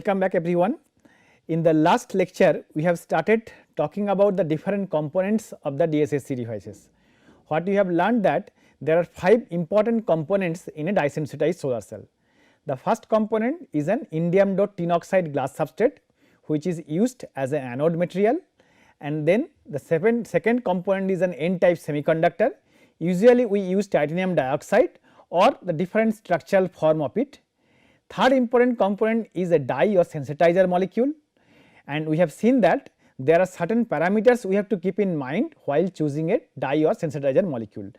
Welcome back everyone. In the last lecture we have started talking about the different components of the DSSC devices. What we have learned that there are 5 important components in a dye-sensitized solar cell. The first component is an indium dot tin oxide glass substrate which is used as an anode material, and then the second component is an n-type semiconductor. Usually we use titanium dioxide or the different structural form of it. Third important component is a dye or sensitizer molecule, and we have seen that there are certain parameters we have to keep in mind while choosing a dye or sensitizer molecule,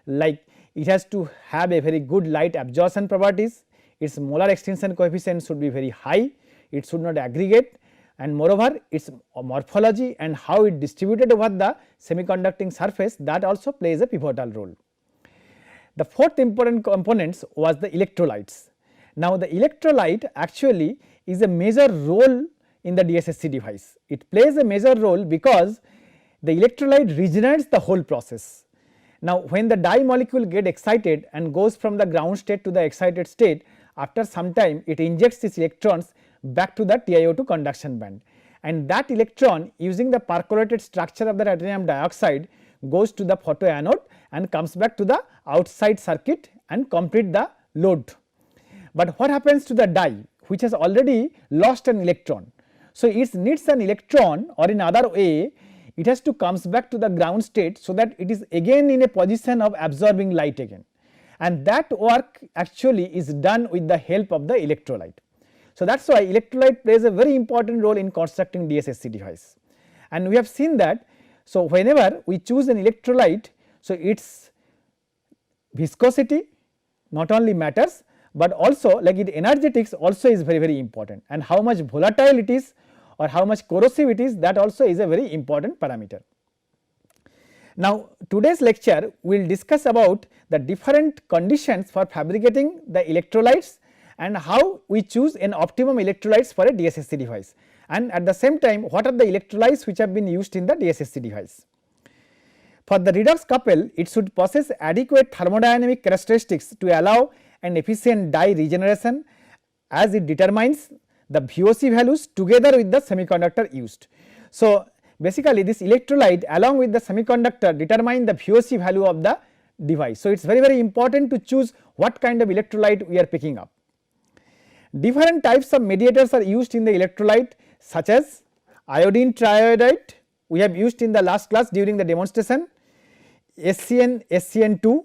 like it has to have a very good light absorption properties, its molar extinction coefficient should be very high, it should not aggregate, and moreover its morphology and how it distributed over the semiconducting surface, that also plays a pivotal role. The fourth important components was the electrolytes. Now the electrolyte actually is a major role in the DSSC device. It plays a major role because the electrolyte regenerates the whole process. Now when the dye molecule get excited and goes from the ground state to the excited state, after some time it injects its electrons back to the TiO2 conduction band, and that electron using the percolated structure of the titanium dioxide goes to the photoanode and comes back to the outside circuit and complete the load. But what happens to the dye which has already lost an electron? So it needs an electron, or in other way it has to comes back to the ground state so that it is again in a position of absorbing light again, and that work actually is done with the help of the electrolyte. So that is why electrolyte plays a very important role in constructing DSSC device, and we have seen that. So whenever we choose an electrolyte, so its viscosity not only matters, but also like its energetics also is very important, and how much volatile it is or how much corrosive it is, that also is a very important parameter. Now today's lecture we will discuss about the different conditions for fabricating the electrolytes and how we choose an optimum electrolytes for a DSSC device, and at the same time what are the electrolytes which have been used in the DSSC device. For the redox couple, it should possess adequate thermodynamic characteristics to allow an efficient dye regeneration, as it determines the VOC values together with the semiconductor used. So basically this electrolyte along with the semiconductor determine the VOC value of the device. So it is very important to choose what kind of electrolyte we are picking up. Different types of mediators are used in the electrolyte, such as iodine triiodide we have used in the last class during the demonstration, SCN, SCN2,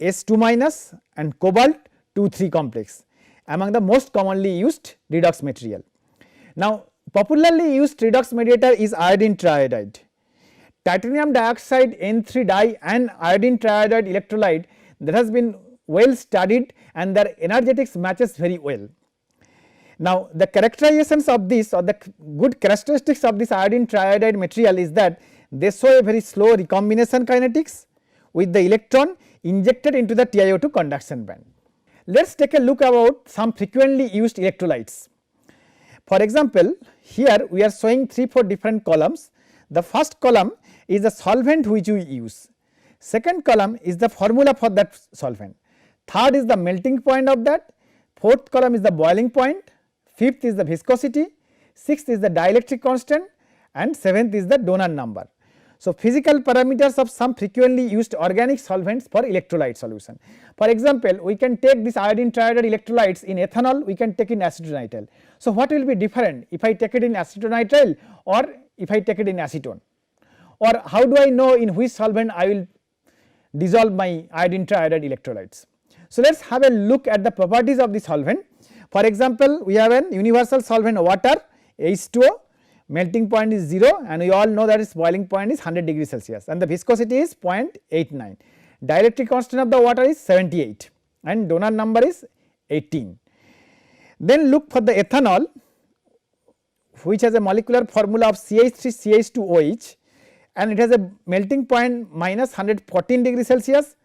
S2 minus and cobalt 2,3 complex among the most commonly used redox material. Now popularly used redox mediator is iodine triiodide. Titanium dioxide N3 dye and iodine triiodide electrolyte that has been well studied and their energetics matches very well. Now the characterizations of this, or the good characteristics of this iodine triiodide material, is that they show a very slow recombination kinetics with the electron injected into the TiO2 conduction band. Let us take a look about some frequently used electrolytes. For example, here we are showing 3-4 different columns. The first column is the solvent which we use, second column is the formula for that solvent, third is the melting point of that, fourth column is the boiling point, fifth is the viscosity, sixth is the dielectric constant, and seventh is the donor number. So physical parameters of some frequently used organic solvents for electrolyte solution. For example, we can take this iodine triiodide electrolytes in ethanol, we can take in acetonitrile. So what will be different if I take it in acetonitrile or if I take it in acetone, or how do I know in which solvent I will dissolve my iodine triiodide electrolytes. So let us have a look at the properties of the solvent. For example, we have an universal solvent water H2O, melting point is 0 and we all know that its boiling point is 100 degrees Celsius and the viscosity is 0.89. Dielectric constant of the water is 78 and donor number is 18. Then look for the ethanol, which has a molecular formula of CH3CH2OH, and it has a melting point minus 114 degrees Celsius,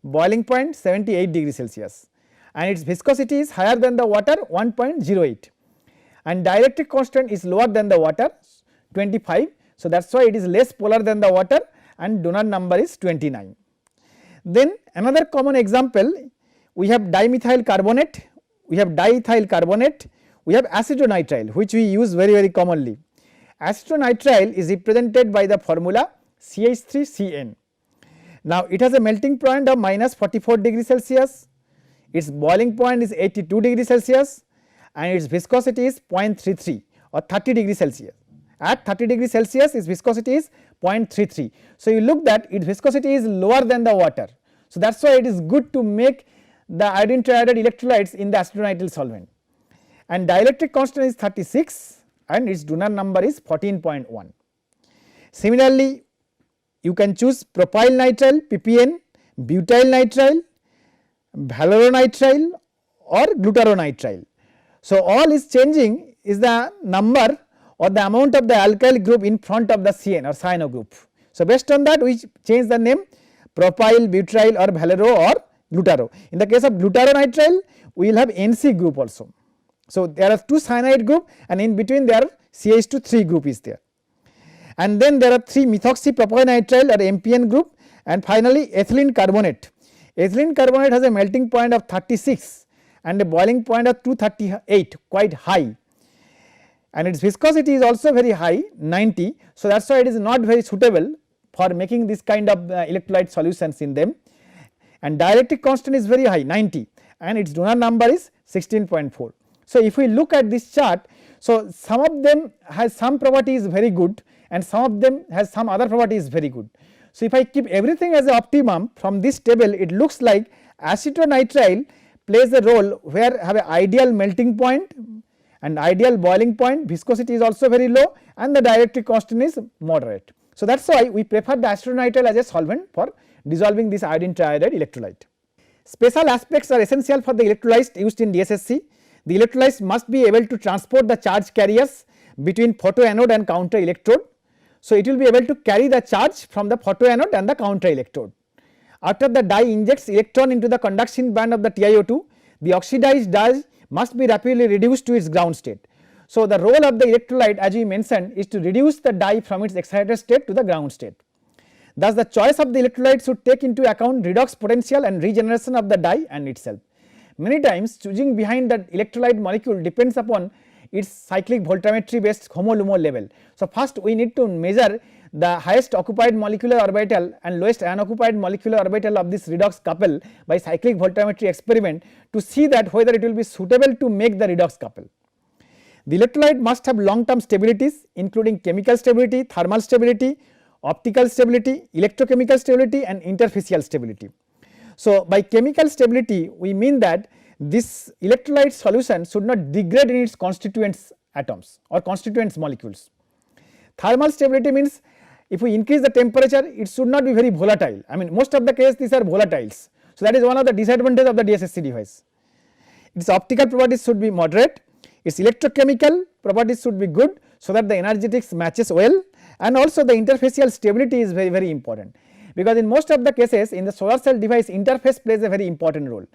boiling point 78 degrees Celsius, and its viscosity is higher than the water 1.08, and dielectric constant is lower than the water 25. So that is why it is less polar than the water and donor number is 29. Then another common example, we have dimethyl carbonate, we have diethyl carbonate, we have acetonitrile, which we use very commonly. Acetonitrile is represented by the formula CH3CN. Now, it has a melting point of minus 44 degrees Celsius, its boiling point is 82 degrees Celsius and its viscosity is 0.33 or 30 degrees Celsius. At 30 degrees Celsius, its viscosity is 0.33. So, you look that its viscosity is lower than the water. So, that is why it is good to make the iodine triiodide electrolytes in the acetonitrile solvent, and dielectric constant is 36 and its Donner number is 14.1. Similarly, you can choose propyl nitrile PPN, butyl nitrile, valeronitrile or glutaronitrile. So, all is changing is the number or the amount of the alkyl group in front of the CN or cyano group. So, based on that we change the name propyl, butyl or valero or glutaro. In the case of glutaronitrile, we will have NC group also. So, there are 2 cyanide group and in between there are CH2 group is there, and then there are 3 methoxypropanitrile or MPN group, and finally ethylene carbonate. Ethylene carbonate has a melting point of 36 and a boiling point of 238, quite high, and its viscosity is also very high, 90. So, that is why it is not very suitable for making this kind of electrolyte solutions in them, and dielectric constant is very high, 90, and its Donner number is 16.4. So, if we look at this chart, so some of them has some properties very good and some of them has some other properties very good. So, if I keep everything as a optimum from this table, it looks like acetonitrile plays a role where have an ideal melting point and ideal boiling point, viscosity is also very low and the dielectric constant is moderate. So, that is why we prefer the acetonitrile as a solvent for dissolving this iodine triiodide electrolyte. Special aspects are essential for the electrolytes used in DSSC. The electrolytes must be able to transport the charge carriers between photoanode and counter electrode. So, it will be able to carry the charge from the photoanode and the counter electrode. After the dye injects electron into the conduction band of the TiO2, the oxidized dye must be rapidly reduced to its ground state. So, the role of the electrolyte, as we mentioned, is to reduce the dye from its excited state to the ground state. Thus, the choice of the electrolyte should take into account redox potential and regeneration of the dye and itself. Many times choosing behind the electrolyte molecule depends upon its cyclic voltammetry based HOMO-LUMO level. So, first we need to measure the highest occupied molecular orbital and lowest unoccupied molecular orbital of this redox couple by cyclic voltammetry experiment to see that whether it will be suitable to make the redox couple. The electrolyte must have long term stabilities including chemical stability, thermal stability, optical stability, electrochemical stability and interfacial stability. So, by chemical stability we mean that this electrolyte solution should not degrade in its constituents atoms or constituents molecules. Thermal stability means if we increase the temperature it should not be very volatile. I mean most of the case these are volatiles. So, that is one of the disadvantages of the DSSC device. Its optical properties should be moderate, its electrochemical properties should be good so that the energetics matches well, and also the interfacial stability is very important, because in most of the cases in the solar cell device interface plays a very important role.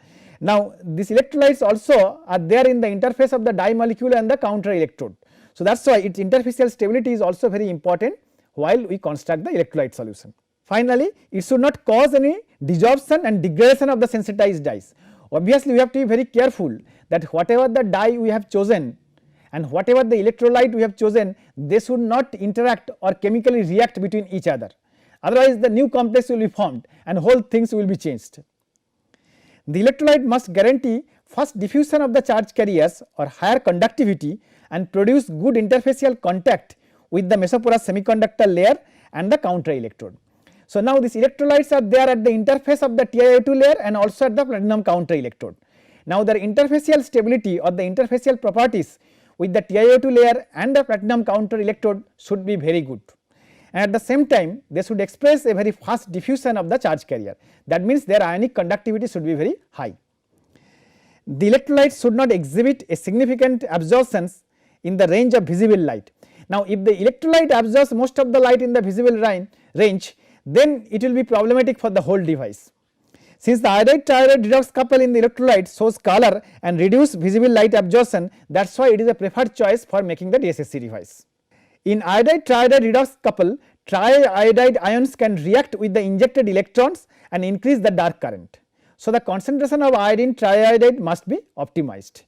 Now, these electrolytes also are there in the interface of the dye molecule and the counter electrode. So, that is why its interfacial stability is also very important while we construct the electrolyte solution. Finally, it should not cause any desorption and degradation of the sensitized dyes. Obviously, we have to be very careful that whatever the dye we have chosen and whatever the electrolyte we have chosen, they should not interact or chemically react between each other. Otherwise, the new complex will be formed and whole things will be changed. The electrolyte must guarantee first diffusion of the charge carriers or higher conductivity and produce good interfacial contact with the mesoporous semiconductor layer and the counter electrode. So, now these electrolytes are there at the interface of the TiO2 layer and also at the platinum counter electrode. Now, their interfacial stability or the interfacial properties with the TiO2 layer and the platinum counter electrode should be very good, and at the same time they should express a very fast diffusion of the charge carrier. That means their ionic conductivity should be very high. The electrolytes should not exhibit a significant absorptions in the range of visible light. Now, if the electrolyte absorbs most of the light in the visible range, then it will be problematic for the whole device. Since the iodide triiodide redox couple in the electrolyte shows color and reduced visible light absorption, that is why it is a preferred choice for making the DSSC device. In iodide triiodide redox couple, triiodide ions can react with the injected electrons and increase the dark current. So, the concentration of iodine triiodide must be optimized.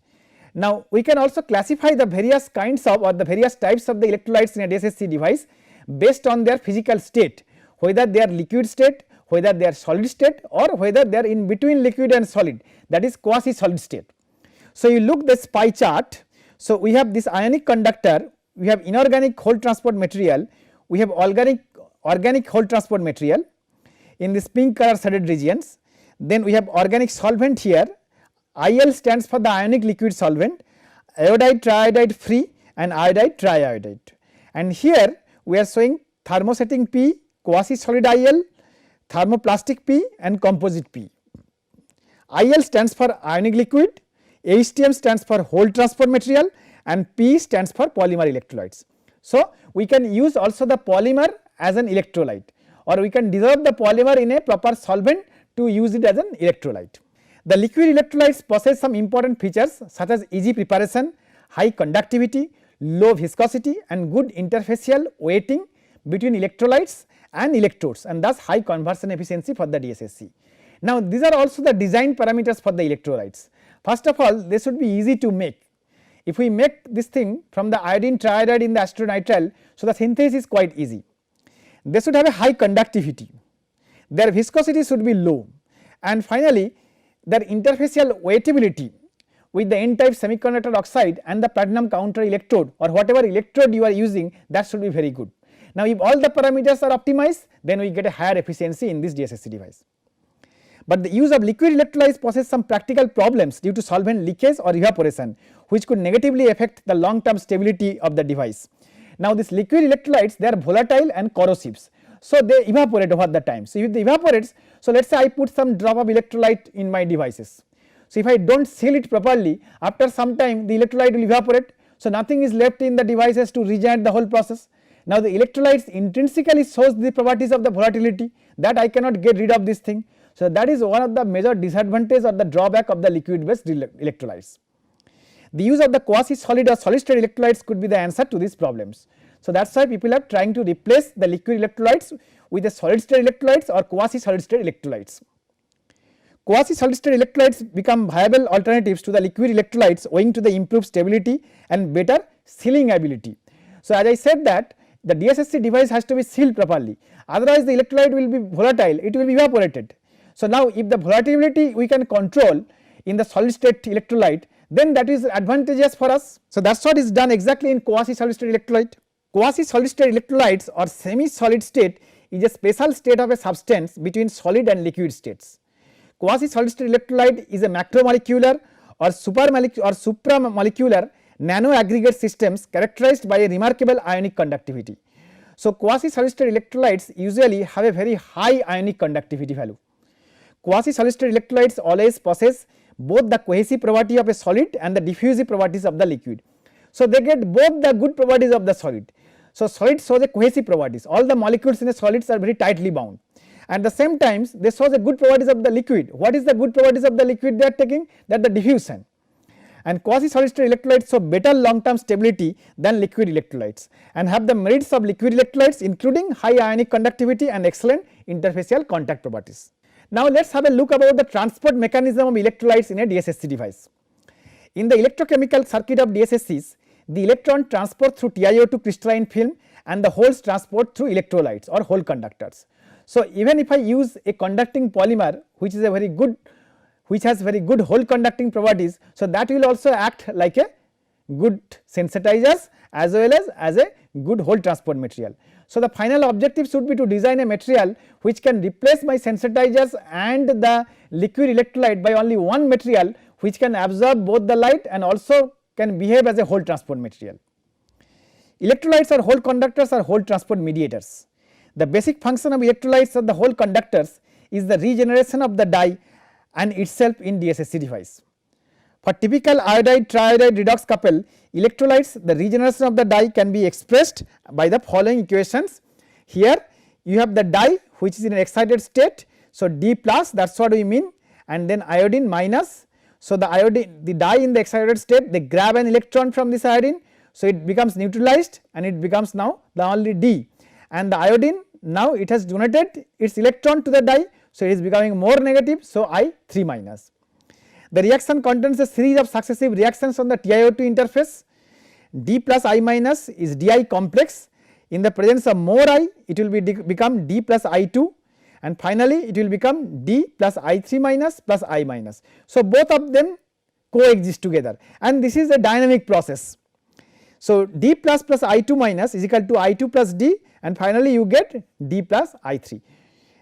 Now, we can also classify the various kinds of or the various types of the electrolytes in a DSSC device based on their physical state, whether they are liquid state, whether they are solid state, or whether they are in between liquid and solid, that is quasi solid state. So, you look this pie chart. So, we have this ionic conductor, we have inorganic whole transport material, we have organic whole transport material in this pink color shaded regions, then we have organic solvent here. IL stands for the ionic liquid solvent, iodide, triiodide free and iodide, triiodide, and here we are showing thermosetting P, quasi solid IL, thermoplastic P and composite P. IL stands for ionic liquid, HTM stands for whole transport material and P stands for polymer electrolytes. So, we can use also the polymer as an electrolyte, or we can dissolve the polymer in a proper solvent to use it as an electrolyte. The liquid electrolytes possess some important features such as easy preparation, high conductivity, low viscosity and good interfacial weighting between electrolytes and electrodes, and thus high conversion efficiency for the DSSC. Now, these are also the design parameters for the electrolytes. First of all, they should be easy to make. If we make this thing from the iodine triiodide in the acetonitrile, so the synthesis is quite easy. They should have a high conductivity, their viscosity should be low, and finally, their interfacial weightability with the n-type semiconductor oxide and the platinum counter electrode or whatever electrode you are using, that should be very good. Now, if all the parameters are optimized, then we get a higher efficiency in this DSSC device. But the use of liquid electrolytes poses some practical problems due to solvent leakage or evaporation, which could negatively affect the long term stability of the device. Now, these liquid electrolytes, they are volatile and corrosive. So, they evaporate over the time. So, if it evaporates, so let us say I put some drop of electrolyte in my devices. So, if I do not seal it properly, after some time the electrolyte will evaporate. So, nothing is left in the devices to regenerate the whole process. Now, the electrolytes intrinsically shows the properties of the volatility, that I cannot get rid of this thing. So, that is one of the major disadvantages or the drawback of the liquid based electrolytes. The use of the quasi solid or solid state electrolytes could be the answer to these problems. So, that is why people are trying to replace the liquid electrolytes with the solid state electrolytes or quasi solid state electrolytes. Quasi solid state electrolytes become viable alternatives to the liquid electrolytes owing to the improved stability and better sealing ability. So, as I said that the DSSC device has to be sealed properly, otherwise the electrolyte will be volatile, it will be evaporated. So, now if the volatility we can control in the solid state electrolyte, then that is advantageous for us. So, that is what is done exactly in quasi solid state electrolyte. Quasi solid state electrolytes or semi solid state is a special state of a substance between solid and liquid states. Quasi solid state electrolyte is a macromolecular or supramolecular nano aggregate systems characterized by a remarkable ionic conductivity. So, quasi solid state electrolytes usually have a very high ionic conductivity value. Quasi solid state electrolytes always possess both the cohesive property of a solid and the diffusive properties of the liquid. So, they get both the good properties of the solid. So, solid shows a cohesive properties, all the molecules in a solids are very tightly bound. At the same time, they show the good properties of the liquid. What is the good properties of the liquid they are taking? That the diffusion. And quasi solid state electrolytes show better long term stability than liquid electrolytes and have the merits of liquid electrolytes, including high ionic conductivity and excellent interfacial contact properties. Now, let us have a look about the transport mechanism of electrolytes in a DSSC device. In the electrochemical circuit of DSSCs, the electron transport through TiO2 crystalline film and the holes transport through electrolytes or hole conductors. So, even if I use a conducting polymer which is a very good, which has very good hole conducting properties, so that will also act like a good sensitizers as well as a good hole transport material. So, the final objective should be to design a material which can replace my sensitizers and the liquid electrolyte by only one material which can absorb both the light and also can behave as a hole transport material. Electrolytes or hole conductors are hole transport mediators. The basic function of electrolytes or the hole conductors is the regeneration of the dye and itself in DSSC device. For typical iodide triiodide redox couple electrolytes, the regeneration of the dye can be expressed by the following equations. Here you have the dye which is in an excited state, so D plus, that is what we mean, and then iodine minus. So, the iodine, the dye in the excited state, they grab an electron from this iodine, so it becomes neutralized and it becomes now the only D, and the iodine now it has donated its electron to the dye, so it is becoming more negative, so I 3 minus. The reaction contains a series of successive reactions on the TiO2 interface. D plus I minus is Di complex. In the presence of more I, it will become D plus I2, and finally it will become D plus I3 minus plus I minus. So, both of them coexist together, and this is a dynamic process. So, D plus plus I2 minus is equal to I2 plus D, and finally you get D plus I3.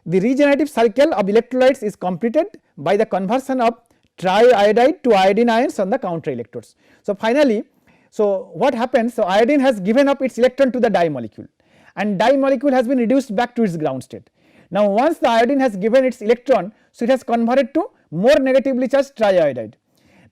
The regenerative cycle of electrolytes is completed by the conversion of triiodide to iodine ions on the counter electrodes. So, finally, so what happens? So, iodine has given up its electron to the di molecule, and di molecule has been reduced back to its ground state. Now, once the iodine has given its electron, so it has converted to more negatively charged triiodide.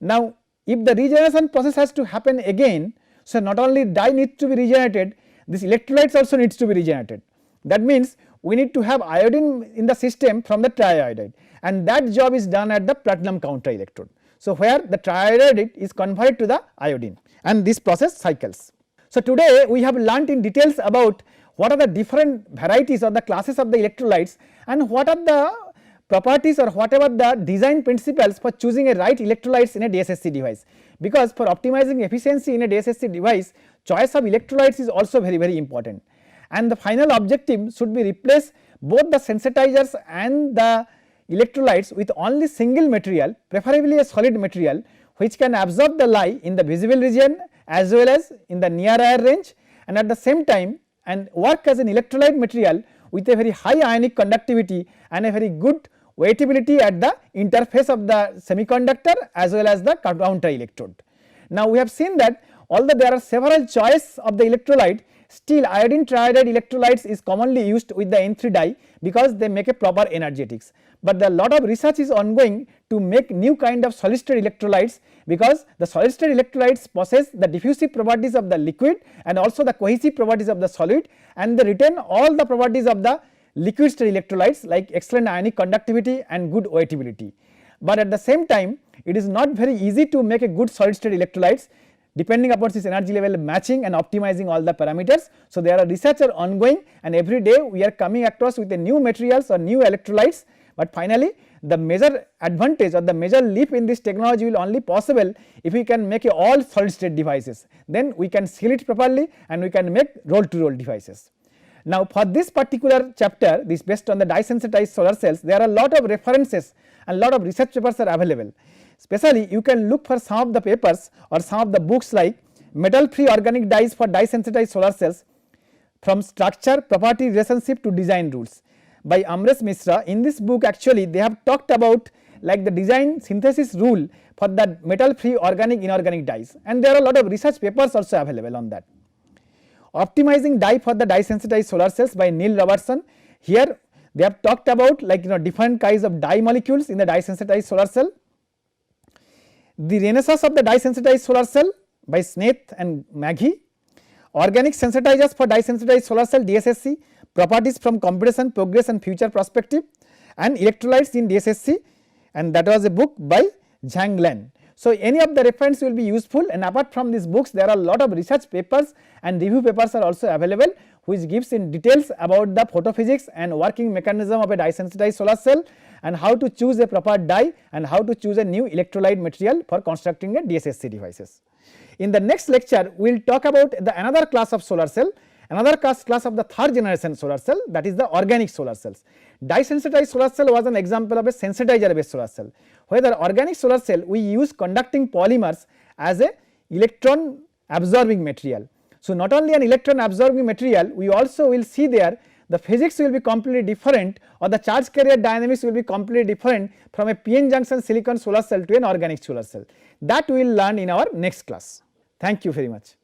Now, if the regeneration process has to happen again, so not only di needs to be regenerated, this electrolytes also needs to be regenerated. That means we need to have iodine in the system from the triiodide, and that job is done at the platinum counter electrode. So, where the triiodide is converted to the iodine, and this process cycles. So, today we have learnt in details about what are the different varieties or the classes of the electrolytes, and what are the properties or whatever the design principles for choosing a right electrolytes in a DSSC device, because for optimizing efficiency in a DSSC device, choice of electrolytes is also very important, and the final objective should be replace both the sensitizers and the electrolytes with only single material, preferably a solid material, which can absorb the light in the visible region as well as in the near air range, and at the same time and work as an electrolyte material with a very high ionic conductivity and a very good weightability at the interface of the semiconductor as well as the counter electrode. Now, we have seen that although there are several choices of the electrolyte, still iodine triiodide electrolytes is commonly used with the N3 dye because they make a proper energetics. But a lot of research is ongoing to make new kind of solid state electrolytes, because the solid state electrolytes possess the diffusive properties of the liquid and also the cohesive properties of the solid, and they retain all the properties of the liquid state electrolytes like excellent ionic conductivity and good weightability. But at the same time, it is not very easy to make a good solid state electrolytes depending upon this energy level matching and optimizing all the parameters. So, there are research are ongoing, and every day we are coming across with the new materials or new electrolytes, but finally the major advantage or the major leap in this technology will only possible if we can make all solid state devices, then we can seal it properly and we can make roll to roll devices. Now, for this particular chapter, this based on the dye sensitized solar cells, there are a lot of references and lot of research papers are available. Especially you can look for some of the papers or some of the books like metal free organic dyes for dye sensitized solar cells from structure, property, relationship to design rules by Amresh Mishra. In this book actually they have talked about like the design synthesis rule for the metal free organic inorganic dyes, and there are a lot of research papers also available on that. Optimizing dye for the dye sensitized solar cells by Neil Robertson. Here they have talked about like different kinds of dye molecules in the dye sensitized solar cell. The renaissance of the dye sensitized solar cell by Smith and Maggie. Organic sensitizers for dye sensitized solar cell DSSC, properties from computation, progress and future perspective, and electrolytes in DSSC, and that was a book by Zhang Len. So, any of the reference will be useful, and apart from these books there are a lot of research papers and review papers are also available, which gives in details about the photophysics and working mechanism of a dye sensitized solar cell, and how to choose a proper dye and how to choose a new electrolyte material for constructing a DSSC devices. In the next lecture we will talk about another class of solar cell, another class of the third generation solar cell, that is the organic solar cells. Dye sensitized solar cell was an example of a sensitizer based solar cell, whether organic solar cell we use conducting polymers as a electron absorbing material. So, not only an electron absorbing material, we also will see there the physics will be completely different or the charge carrier dynamics will be completely different from a PN junction silicon solar cell to an organic solar cell. That we will learn in our next class. Thank you very much.